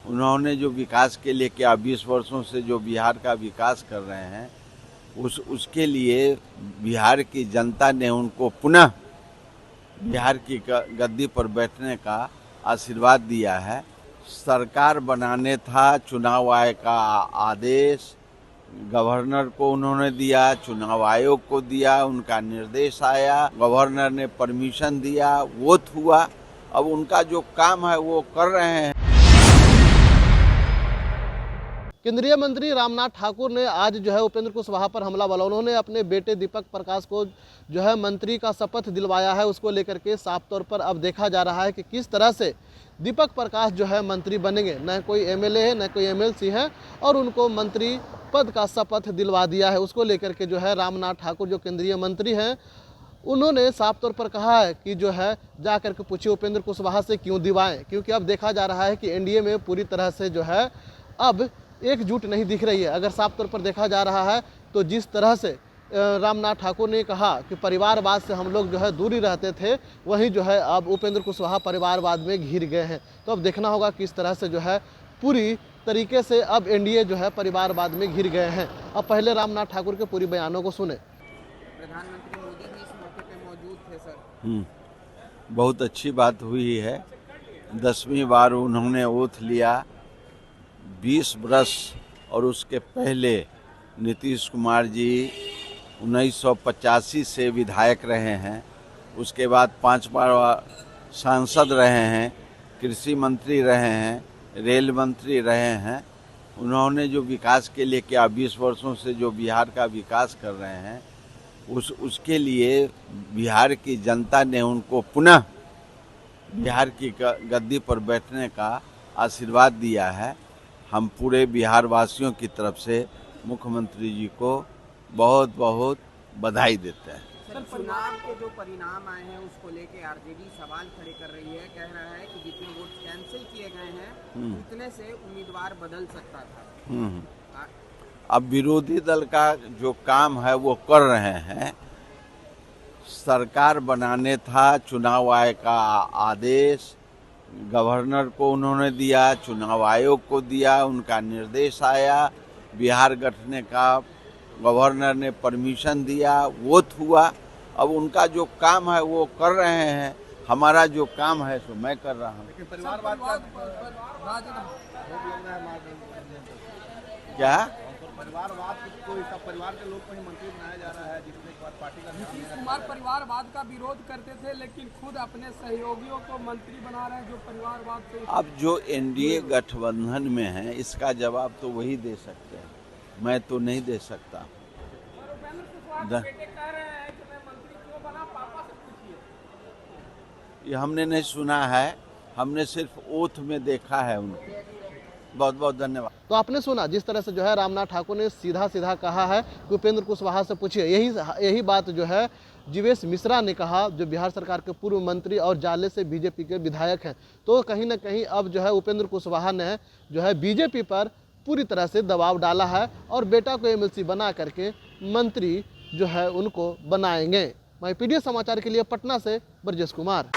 उन्होंने जो विकास के लिए क्या 20 वर्षों से जो बिहार का विकास कर रहे हैं उसके लिए बिहार की जनता ने उनको पुनः बिहार की गद्दी पर बैठने का आशीर्वाद दिया है। सरकार बनाने था, चुनाव आयोग का आदेश गवर्नर को उन्होंने दिया, चुनाव आयोग को दिया, उनका निर्देश आया, गवर्नर ने परमिशन दिया, वोट हुआ। अब उनका जो काम है वो कर रहे हैं। केंद्रीय मंत्री रामनाथ ठाकुर ने आज जो है उपेंद्र कुशवाहा पर हमला बोला। उन्होंने अपने बेटे दीपक प्रकाश को जो है मंत्री का शपथ दिलवाया है। उसको लेकर के साफ तौर पर अब देखा जा रहा है कि किस तरह से दीपक प्रकाश जो है मंत्री बनेंगे। न कोई एमएलए है, न कोई एमएलसी है, और उनको मंत्री पद का शपथ दिलवा दिया है। उसको लेकर के जो है रामनाथ ठाकुर जो केंद्रीय मंत्री हैं, उन्होंने साफ तौर पर कहा है कि जो है जा करके पूछिए उपेंद्र कुशवाहा से क्यों दिवाएं, क्योंकि अब देखा जा रहा है कि एनडीए में पूरी तरह से जो है अब एकजुट नहीं दिख रही है। अगर साफ तौर पर देखा जा रहा है तो जिस तरह से रामनाथ ठाकुर ने कहा कि परिवारवाद से हम लोग जो है दूरी रहते थे, वहीं जो है अब उपेंद्र कुशवाहा परिवारवाद में घिर गए हैं। तो अब देखना होगा किस तरह से जो है पूरी तरीके से अब एनडीए जो है परिवारवाद में घिर गए हैं। अब पहले रामनाथ ठाकुर के पूरी बयानों को सुने। प्रधानमंत्री मोदी भी इस मौके पे मौजूद थे सर। बहुत अच्छी बात हुई है। 10वीं बार उन्होंने ओथ लिया। 20 वर्ष और उसके पहले नीतीश कुमार जी 1985 से विधायक रहे हैं। उसके बाद 5 बार सांसद रहे हैं, कृषि मंत्री रहे हैं, रेल मंत्री रहे हैं। उन्होंने जो विकास के लिए क्या 20 वर्षों से जो बिहार का विकास कर रहे हैं उसके लिए बिहार की जनता ने उनको पुनः बिहार की गद्दी पर बैठने का आशीर्वाद दिया है। हम पूरे बिहार वासियों की तरफ से मुख्यमंत्री जी को बहुत बहुत बधाई देते हैं। सर, चुनाव के जो परिणाम आए हैं उसको लेके आरजेडी सवाल खड़े कर रही है। कह रहा है कि जितने वोट कैंसिल किए गए हैं उतने से उम्मीदवार बदल सकता था। अब विरोधी दल का जो काम है वो कर रहे हैं। सरकार बनाने था, चुनाव आयोग का आदेश गवर्नर को उन्होंने दिया, चुनाव आयोग को दिया, उनका निर्देश आया, बिहार गठने का गवर्नर ने परमिशन दिया, वोट हुआ। अब उनका जो काम है वो कर रहे हैं। हमारा जो काम है सो मैं कर रहा हूँ। क्या परिवारवाद को सब परिवार के लोग को ही मंत्री बनाया जा रहा है, जिसमें पार्टी का नीतीश कुमार परिवारवाद का विरोध करते थे, लेकिन खुद अपने सहयोगियों को मंत्री बना रहे हैं जो परिवारवाद से। अब जो एनडीए गठबंधन में है इसका जवाब तो वही दे सकते हैं, मैं तो नहीं दे सकता। ये हमने नहीं सुना है, हमने सिर्फ ओथ में देखा है उनको। बहुत बहुत धन्यवाद। तो आपने सुना जिस तरह से जो है रामनाथ ठाकुर ने सीधा सीधा कहा है कि उपेंद्र कुशवाहा से पूछिए। यही बात जो है जीवेश मिश्रा ने कहा, जो बिहार सरकार के पूर्व मंत्री और जाले से बीजेपी के विधायक हैं। तो कहीं ना कहीं अब जो है उपेंद्र कुशवाहा ने जो है बीजेपी पर पूरी तरह से दबाव डाला है और बेटा को एमएलसी बना करके मंत्री जो है उनको बनाएंगे। मैं पीडीएस समाचार के लिए पटना से ब्रजेश कुमार।